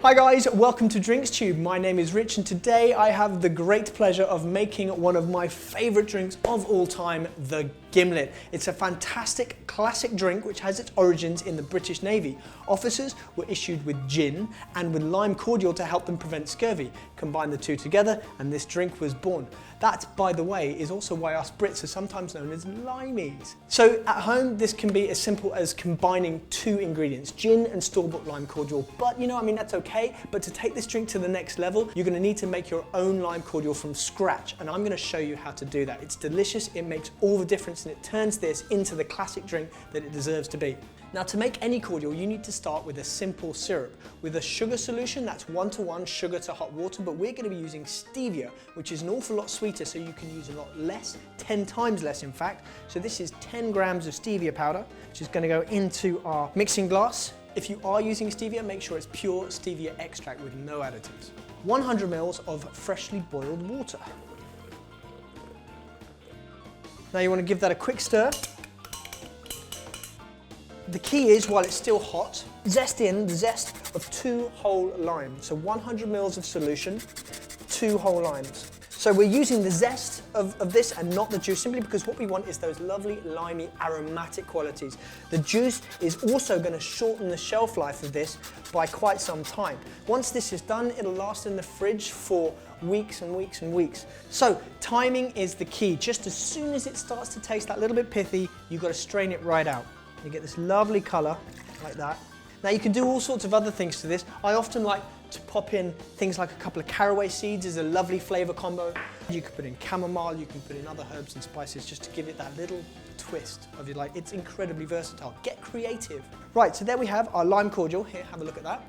Hi guys, welcome to DrinksTube. My name is Rich and today I have the great pleasure of making one of my favourite drinks of all time, the Gimlet. It's a fantastic classic drink which has its origins in the British Navy. Officers were issued with gin and with lime cordial to help them prevent scurvy. Combine the two together and this drink was born. That, by the way, is also why us Brits are sometimes known as limeys. So at home, this can be as simple as combining two ingredients, gin and store-bought lime cordial. But that's okay. But to take this drink to the next level, you're gonna need to make your own lime cordial from scratch. And I'm gonna show you how to do that. It's delicious, it makes all the difference, and it turns this into the classic drink that it deserves to be. Now, to make any cordial, you need to start with a simple syrup. With a sugar solution, that's 1:1 sugar to hot water, but we're gonna be using stevia, which is an awful lot sweeter, so you can use a lot less, 10 times less in fact. So this is 10 grams of stevia powder, which is gonna go into our mixing glass. If you are using stevia, make sure it's pure stevia extract with no additives. 100 ml of freshly boiled water. Now you wanna give that a quick stir. The key is, while it's still hot, zest in the zest of 2 whole limes. So 100 ml of solution, 2 whole limes. So we're using the zest of this and not the juice, simply because what we want is those lovely limey aromatic qualities. The juice is also going to shorten the shelf life of this by quite some time. Once this is done, it'll last in the fridge for weeks and weeks and weeks. So timing is the key. Just as soon as it starts to taste that little bit pithy, you've got to strain it right out. You get this lovely colour, like that. Now you can do all sorts of other things to this. I often like to pop in things like a couple of caraway seeds as a lovely flavour combo. You can put in chamomile, you can put in other herbs and spices just to give it that little twist of your life. It's incredibly versatile. Get creative. Right, so there we have our lime cordial. Here, have a look at that.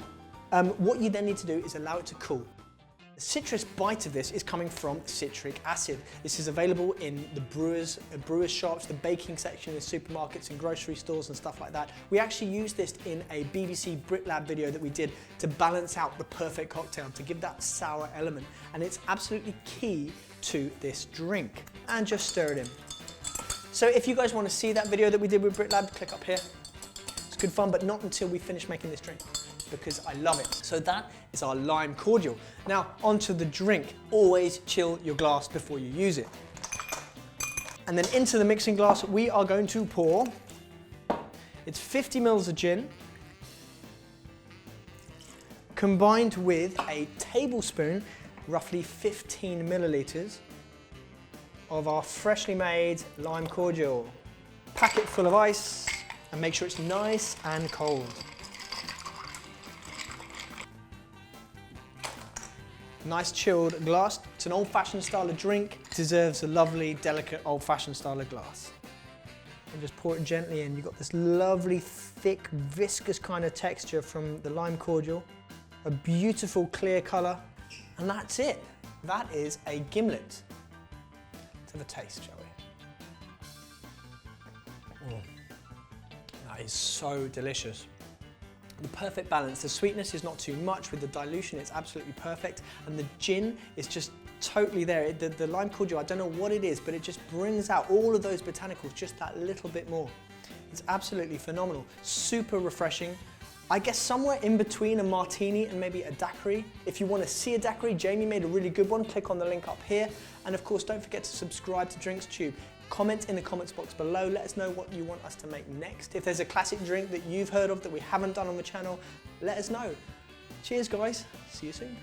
What you then need to do is allow it to cool. The citrus bite of this is coming from citric acid. This is available in the brewers shops, the baking section in supermarkets and grocery stores and stuff like that. We actually used this in a BBC BritLab video that we did to balance out the perfect cocktail, to give that sour element. And it's absolutely key to this drink. And just stir it in. So if you guys want to see that video that we did with BritLab, click up here. It's good fun, but not until we finish making this drink, because I love it. So that is our lime cordial. Now onto the drink. Always chill your glass before you use it. And then into the mixing glass we are going to pour, it's 50 ml of gin, combined with a tablespoon, roughly 15 millilitres, of our freshly made lime cordial. Pack it full of ice and make sure it's nice and cold. Nice chilled glass. It's an old-fashioned style of drink. It deserves a lovely, delicate, old-fashioned style of glass. And just pour it gently in. You've got this lovely, thick, viscous kind of texture from the lime cordial. A beautiful, clear colour. And that's it. That is a Gimlet. Let's have a taste, shall we? That is so delicious. The perfect balance. The sweetness is not too much. With the dilution, it's absolutely perfect. And the gin is just totally there. The lime cordial, I don't know what it is, but it just brings out all of those botanicals just that little bit more. It's absolutely phenomenal. Super refreshing. I guess somewhere in between a martini and maybe a daiquiri. If you want to see a daiquiri, Jamie made a really good one. Click on the link up here. And of course, don't forget to subscribe to DrinksTube. Comment in the comments box below, let us know what you want us to make next. If there's a classic drink that you've heard of that we haven't done on the channel, let us know. Cheers guys, see you soon.